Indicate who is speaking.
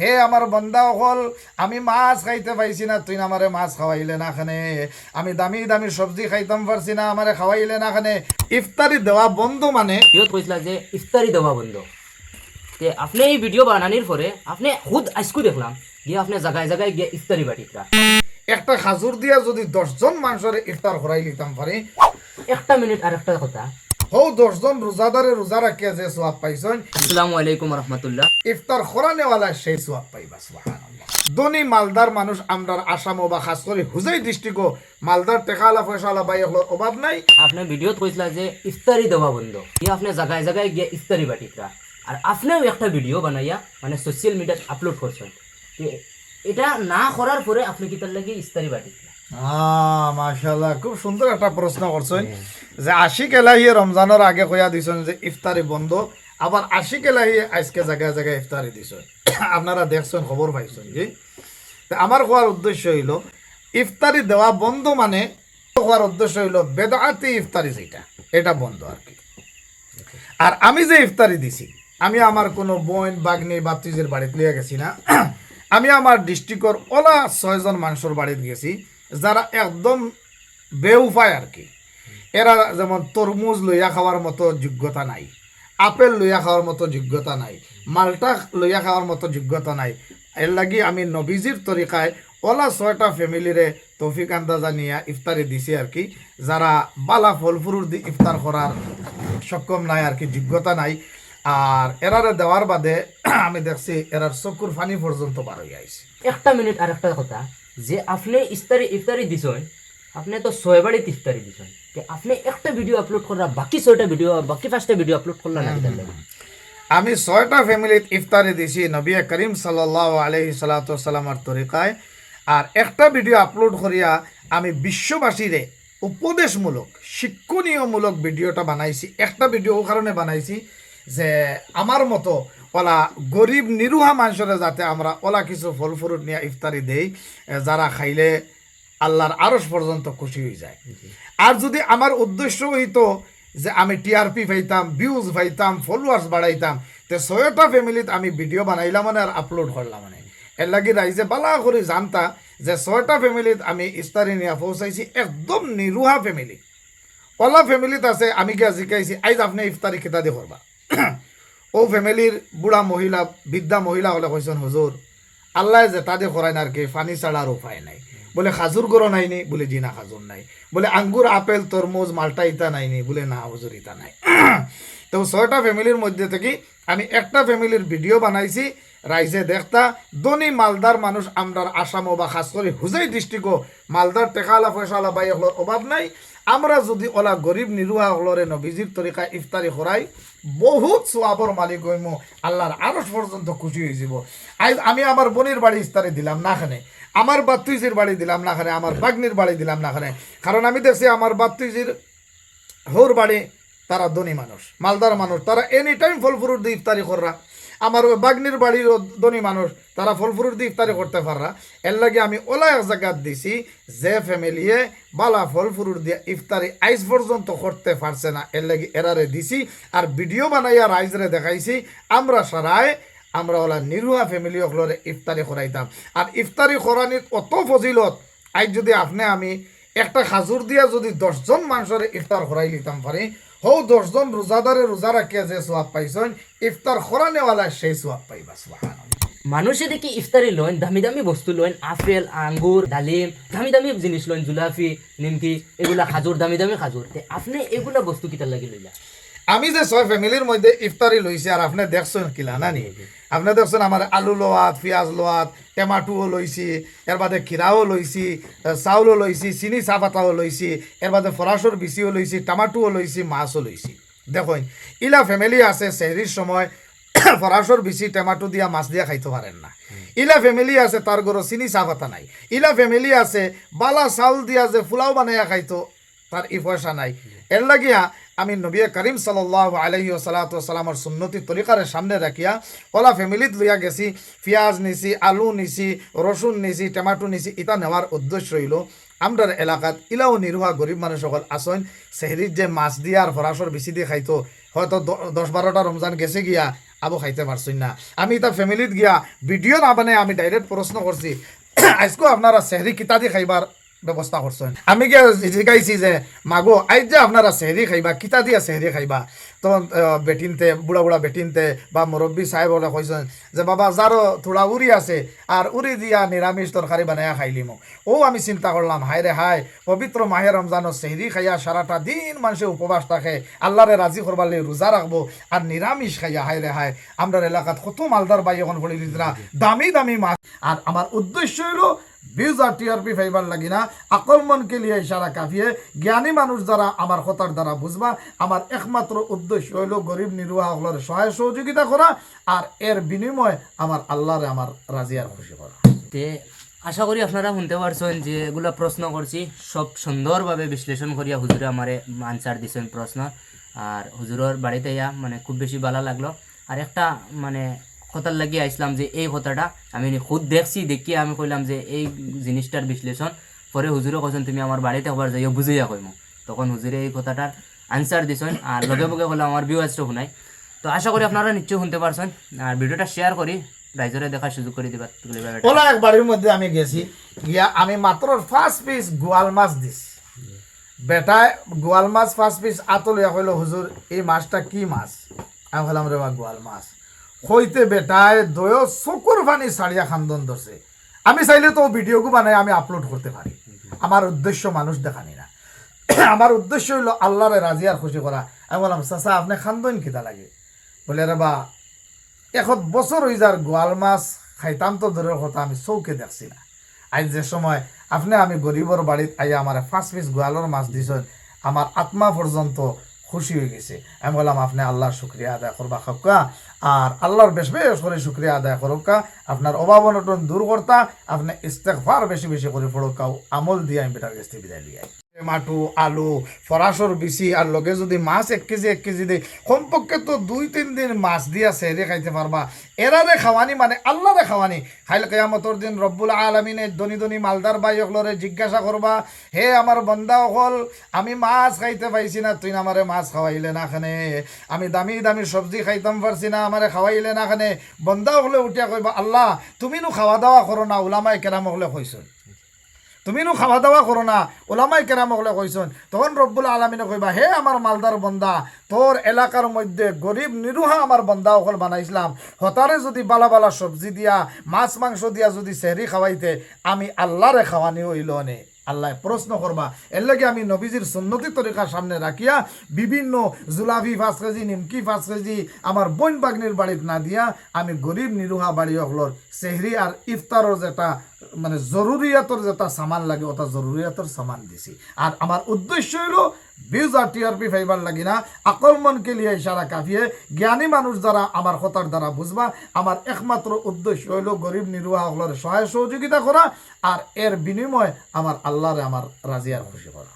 Speaker 1: হে আমার বন্দা হল, আমি মাছ খাইতে পাইছি না, তুই আমারে মাছ খাওয়াইলে না খানে। আমি দামি দামি সবজি খাইতাম পারছি না, আমারে খাওয়াইলে না খানে। ইফতারি দেওয়া বন্ধ মানে
Speaker 2: ভিডিওত কইছিলা যে ইফতারি দেওয়া বন্ধ। তে আপনি এই ভিডিও বানানির পরে আপনি খুদ আজকু দেখলাম গিয়ে আপনি জায়গায় জায়গায় গিয়ে ইফতারি বাটিতরা।
Speaker 1: একটা খাজুর দিয়া যদি 10 জন মানুষের ইফতার করাই লিতাম পারি,
Speaker 2: একটা মিনিট আর একটা কথা।
Speaker 1: হৌ 10 জন রোজাদারে রোজা রাখিয়া যে সোয়াব পাইছেন,
Speaker 2: আসসালামু আলাইকুম রহমতুল্লাহ।
Speaker 1: ইফতার খরানেওয়ালা সেই সোয়াব পাইবা। সুবহানাল্লাহ। ধনী মালদার মানুষ আমরার আসাম বা খাস করে হুজাই ডিস্ট্রিক্ট মালদার টেকালা পয়সালা বাই এগুলোর অভাব নাই।
Speaker 2: আপনি ভিডিওত কইছিলা যে ইফতারি দেওয়া বন্ধ, গিয়ে আপনি জায়গায় জায়গায় গিয়ে ইফতারি বাটিতরা। আর আপনিও একটা ভিডিও বানাইয়া মানে সোশ্যাল মিডিয়াত আপলোড করছেন। তে এটা না করার পরে আপনি কি তার লাগি ইফতারি বাটিতরা?
Speaker 1: মাশাআল্লাহ, খুব সুন্দর একটা প্রশ্ন করছেন। যে আশিক এলাহি রমজানের আগে কইয়া দিছেন যে ইফতারি বন্ধ, আবার আশিক এলাহি আজকে জায়গায় জায়গায় ইফতারি দিছেন। আপনারা দেখছেন, খবর পাইছেন জি। তা আমার কোয়ার উদ্দেশ্য হইল ইফতারি দেওয়া বন্ধ মানে, কোয়ার উদ্দেশ্য হইল বেদাতি ইফতারি যেটা, এটা বন্ধ আর কি। আর আমি যে ইফতারি দিছি, আমি আমার কোনো বোন বাগনি বাতিজের বাড়িতে লিয়ে গেছি না। আমি আমার ডিস্ট্রিক্টর ওলা 6 জন মানুষের বাড়িতে গেছি যারা একদম বেউপায় আর কি। এরা যেমন তরমুজ লইয়া খাওয়ার মতো যোগ্যতা নাই, আপেল লইয়া খাওয়ার মতো যোগ্যতা নাই, মালটা লইয়া খাওয়ার মতো যোগ্যতা নাই। এর লাগি আমি নবীজির তরিকায় ওলা 6টা ফ্যামিলিরে তৌফিক আন্দাজা নিয়ে ইফতারি দিছি আর কি, যারা বালা ফল ফুরুর দি ইফতার করার সক্ষম নাই আর কি, যোগ্যতা নাই। আর এরারে দেওয়ার বাদে আমি দেখছি এরার চকুর ফানি পর্যন্ত বার হয়ে আইছে।
Speaker 2: একটা মিনিট আর একটা কথা, যে আপনি ইফতারি দিছেন, আপনি তো 6 বাড়িতে ইফতারি দিছেন, তে আপনি একটা ভিডিও আপলোড করা বাকি 6টা ভিডিও বাকি 5টা ভিডিও আপলোড করলা না কিতার লাগি?
Speaker 1: আমি 6টা ফ্যামিলিত ইফতারি দিছি নবী করিম সাল্লাল্লাহু আলাইহি সাল্লাতু সাল্লামের তরিকায়। আর একটা ভিডিও আপলোড করিয়া আমি বিশ্ববাসীরে উপদেশমূলক শিক্ষণীয়মূলক ভিডিওটা বানাইছি। একটা ভিডিও ও কারণে বানাইছি যে আমার মতো ওলা গরিব নিরুহা মানুষের যাতে আমরা ওলা কিছু ফল ফ্রুট নিয়ে ইফতারি দেই, যারা খাইলে আল্লাহর আরশ পর্যন্ত খুশি হয়ে যায়। আর যদি আমার উদ্দেশ্য হইতো যে আমি টিআরপি পাইতাম, ভিউজ পাইতাম, ফলোয়ার্স বাড়াইতাম, তো 6টা ফ্যামিলিতে আমি ভিডিও বানাইলাম মানে আর আপলোড করলাম মানে। এর লাগি রাইজে বালা করে জানতা যে 6টা ফ্যামিলিত আমি ইফতারি নিয়ে পৌঁছাইছি, একদম নিরুহা ফ্যামিলি। ওলা ফ্যামিলিত আছে আমি গিয়া জিকাইছি আইজ আপনি ইফতারি খেতা দিয়ে করবা। ও ফ্যামিলির বুড়া মহিলা বৃদ্ধা মহিলা হলে কইছেন হুজুর আল্লাহ যে তাদের করায় না আর কি, ফানি ছাড়া আর উপায় নাই। বলে খাজুর গরো নাইনি? বলে জি না, খাজুর নাই। বলে আঙ্গুর আপেল তরমুজ মালটা ইতা নাইনি? বলে না হুজুর ইতা নাই। তো 6টা ফ্যামিলির মধ্যে থেকে আমি একটা ফ্যামিলির ভিডিও বানাইছি, রাইজে দেখতা। ধনী মালদার মানুষ আমরার আসাম বা খাস করে হুজাই ডিস্ট্রিক্ট মালদার টেকালা পয়সালা বাই এগুলোর অভাব নাই। আমরা যদি ওলা গরিব নিরুহা হলরে নবীজির তরিকায় ইফতারি করাই, বহুত সোয়াবর মালিক হইমু, আল্লাহর আরশ পর্যন্ত খুশি হয়ে যাব। আজ আমি আমার বোনের বাড়ি ইফতারি দিলাম না খানে, আমার বাত্তুইজির বাড়ি দিলাম না খানে, আমার বাগনির বাড়ি দিলাম না খানে। কারণ আমি দেখছি আমার বাত্তুইজির হোর বাড়ি তারা ধনী মানুষ, মালদার মানুষ, তারা এনি টাইম ফল ফ্রুট দিয়ে ইফতারি কররা। আমার বাগনির বাড়ির ধনী মানুষ, তারা ফল ফ্রুট দিয়ে ইফতারি করতে পাররা। এর লাগে আমি ওলা এক জায়গাত দিছি যে ফ্যামিলিয়ে বালা ফল ফ্রুট দিয়ে ইফতারি আইজ পর্যন্ত করতে পারছে না, এর লাগে এরারে দিছি। আর ভিডিও বানাইয়া রাইজরে দেখাইছি আমরা সারায় আমরা ওলা নিরুহা ফ্যামিলি ওগুলোরে ইফতারি করাইতাম। আর ইফতারি করানির অত ফজিলত, আজ যদি আপনি আমি একটা খাজুর দিয়া যদি 10 জন মানুষের ইফতার করাই লিতাম পারি, হৌ 10 জন রোজাদারে রোজা রাখিয়া যে সোয়াব পাইছেন, ইফতার খরানেওয়ালা সেই সোয়াব পাইবা। সুবহানাল্লাহ।
Speaker 2: মানুষে দেখি ইফতারি লইন, দামি দামি বস্তু লইন, আপেল আঙ্গুর ডালিম, দামি দামি জিনিস লইন, জুলাফি নিমকি, এগুলা খাজুর, দামি দামি খাজুর। তে আপনি এগুলা বস্তু কিতার লাগি লইলা?
Speaker 1: আমি যে 6 ফ্যামিলির মধ্যে ইফতারি লইছি, আর আপনি দেখছেন কিলা না নি? আপনি দেখছেন আমার আলু লোয়াত, পেঁয়াজ লোয়াত, টমাটোও লইছি, এর বাদে খিরাও লইছি, চাউলও লইছি, চিনি চাপাতাও লইছি, এর বাদে ফরাসর বিচিও লইছি, টমাটোও লইছি, মাছও লইছি। দেখুন ইলা ফ্যামিলি আছে সেহরির সময় ফরাসর বিচি টমাটো দিয়া মাছ দিয়া খাইতে পারেন না। ইলা ফ্যামিলি আছে তার গরো চিনি চাপাতা নাই। ইলা ফ্যামিলি আছে বালা চাউল দিয়া যে ফুলাও বানাইয়া খাইতো, তার ই পয়সা নাই। এর লাগিয়া আমি নবী করিম সাল্লাল্লাহু আলাইহি ওয়াসাল্লামের সুন্নতি তরিকার সামনে রাখিয়া ওলা ফ্যামিলিত লইয়া গেছি। পেঁয়াজ নিছি, আলু নিছি, রসুন নিছি, টমাটো নিছি। ইটা নেওয়ার উদ্দেশ্য হইল আমরার এলাকাত ইলাও নিরুহা গরিব মানুষ সকল আসেন, সেহরির যে মাছ দিয়া আর ফরাসর বেশি দিয়ে খাইতো, হয়তো 10-12টা রমজান গেছে গিয়া আবু খাইতে পারছুন না আমি এটা ফ্যামিলিত গিয়া ভিডিও না বানাই আমি ডাইরেক্ট প্রশ্ন করছি আজকেও আপনারা সেহরি কিতা দিয়ে খাইবার ব্যবস্থা করছেন আমি গিয়া জিজ্ঞাইছি যে মাগো আজ যে আপনারা সেহরি খাইবা কিতা দিয়া সেহরি খাইবা তখন বেটিনতে বুড়া বুড়া বেটিনতে বা মুরব্বী সাহেব বলে কইছেন যে বাবা যারও থোড়া উড়ি আছে আর উড়ি দিয়া নিরামিষ তরকারি বানাইয়া খাইলিম ও আমি চিন্তা করলাম হায় রে হায় পবিত্র মাহে রমজানো সেহরি খাইয়া সারাটা দিন মানুষে উপবাস থাকে আল্লাহরে রাজি করবার লাগে রোজা রাখবো আর নিরামিষ খাইয়া হায় রে হায় আমরা এলাকাত কত মালদার বাই এখন পড়ে দিতরা দামি দামি মাছ আর আমার উদ্দেশ্য হলো ভিউজ আর টিআরপি ফাইবার লাগি না আকলমনকে লিয়ে ইশারা কাফিয়ে জ্ঞানী মানুষ যারা আমার কথার দ্বারা বুঝবা আমার একমাত্র উদ্দেশ্য হইল গরিব নিরুহা হলের সহায় সহযোগিতা করা আর এর বিনিময়ে আমার আল্লাহরে আমার রাজি আর খুশি করা
Speaker 2: তে আশা করি আপনারা শুনতে পারছেন যে এগুলো প্রশ্ন করছি সব সুন্দরভাবে বিশ্লেষণ করিয়া হুজুরে আমারে আনসার দিছেন প্রশ্ন আর হুজুরের বাড়িতে ইয়া মানে খুব বেশি ভালো লাগলো আর একটা মানে কথার লাগিয়ে আইসলাম যে এই কথাটা আমি খুদ দেখছি দেখিয়ে আমি কইলাম যে এই জিনিসটার বিশ্লেষণ পরে হুজুরে কইছেন তুমি আমার বাড়িতে একবার যাইও বুঝাইয়া কইমো তখন হুজুরে এই কথাটার আনসার দিছেন আর লগে বগে হলো আমার ভিউয়ার্সটা শুনাই তো আশা করি আপনারা নিশ্চয়ই শুনতে পারছেন আর ভিডিওটা শেয়ার করি রাইজরে দেখার সুযোগ করে দিবা
Speaker 1: ওলা এক বাড়ির মধ্যে আমি গেছি গিয়া আমি মাত্র ফার্স্ট পিস গোয়াল মাছ দিছি বেটায় গোয়াল মাছ ফার্স্ট পিস আতলিয়া কইল হুজুর এই মাছটা কি মাছ আমি বললাম রে বা গোয়াল মাছ হইতে বেটায় দয় চকুর পানি ছাড়িয়া খান্দন ধরছে আমি চাইলে তো ভিডিওগু বানাই আমি আপলোড করতে পারি আমার উদ্দেশ্য মানুষ দেখানি না আমার উদ্দেশ্য হইলো আল্লাহরে রাজি আর খুশি করা আমি বললাম চাচা আপনি খান্দন কিতা লাগে বলে রে বা এখন বছর হয়ে যার গোয়াল মাছ খাইতাম তো দূরের কথা আমি চৌকে দেখছি না আজ যে সময় আপনি আমি গরিবর বাড়িত আইয়া আমার ফার্স্ট পিস গোয়ালের মাছ দিছেন আমার আত্মা পর্যন্ত খুশি হয়ে গেছে আমি বললাম আপনি আল্লাহর শুক্রিয়া আদায় করবা খাকা আর আল্লাহর বেশ বেশ করে শুক্রিয়া আদায় করুকা আপনার অভাব অনটন দূর করতা আপনি ইস্তেগফার বেশি বেশি করে পড়ুকা আমল দিয়ে আমি বেটার কাছ থেকে বিদায় লিয়ে মাটু আলু ফরাসর বিচি আর লগে যদি মাছ 1 কেজি দেয় কমপক্ষে তো 2-3 দিন মাছ দিয়া সেহরি খাইতে পারবা এরারে খাওয়ানি মানে আল্লাহরে খাওয়ানি খাইলে কিয়ামতর দিন রব্বুল আলামিনের ধনী ধনী মালদার বাই অকলরে জিজ্ঞাসা করবা হে আমার বন্দা অকল আমি মাছ খাইতে পাইছি না তুই আমারে মাছ খাওয়াইলে না খানে আমি দামি দামি সবজি খাইতাম পারছি না আমারে খাওয়াইলে না খানে বন্দা অকলে উঠিয়া কইবা আল্লাহ তুমি নু খাওয়া দাওয়া করো না উলামায়ে কেরাম অকলে কইছো তুমি নো খাওয়া দাওয়া করো না ওলামাই কেরাম হলে কইছেন তখন রব্বুল আলমিনে কইবা হে আমার মালদার বন্দা তোর এলাকার মধ্যে গরিব নিরুহা আমার বন্দা অকল বানাইছিলাম হতারে যদি বালা বালা সবজি দিয়া মাছ মাংস দিয়া যদি সেহরি খাওয়াইতে আমি আল্লাহরে খাওয়ানি হইল নে আল্লাহ প্রশ্ন করবা এর লাগে আমি নবীজির সুন্নতি তরিকার সামনে রাখিয়া বিভিন্ন জুলাফি 5 কেজি নিমকি 5 কেজি আমার বোন বাগনির বাড়িত না দিয়া আমি গরিব নিরুহা বাড়ি অকলর সেহরি আর ইফতারর যেটা মানে জরুরিয়াতর যেটা সামান লাগে ওটা জরুরিয়াতর সামান দিছি আর আমার উদ্দেশ্য হইল ভিউজ আর টিআরপি ফাইবার লাগি না আকলমনকে লিয়ে ইশারা কাফিয়ে জ্ঞানী মানুষ যারা আমার কথার দ্বারা বুঝবা আমার একমাত্র উদ্দেশ্য হইল গরিব নিরুহা হলের সহায় সহযোগিতা করা আর এর বিনিময়ে আমার আল্লাহরে আমার রাজি আর খুশি করা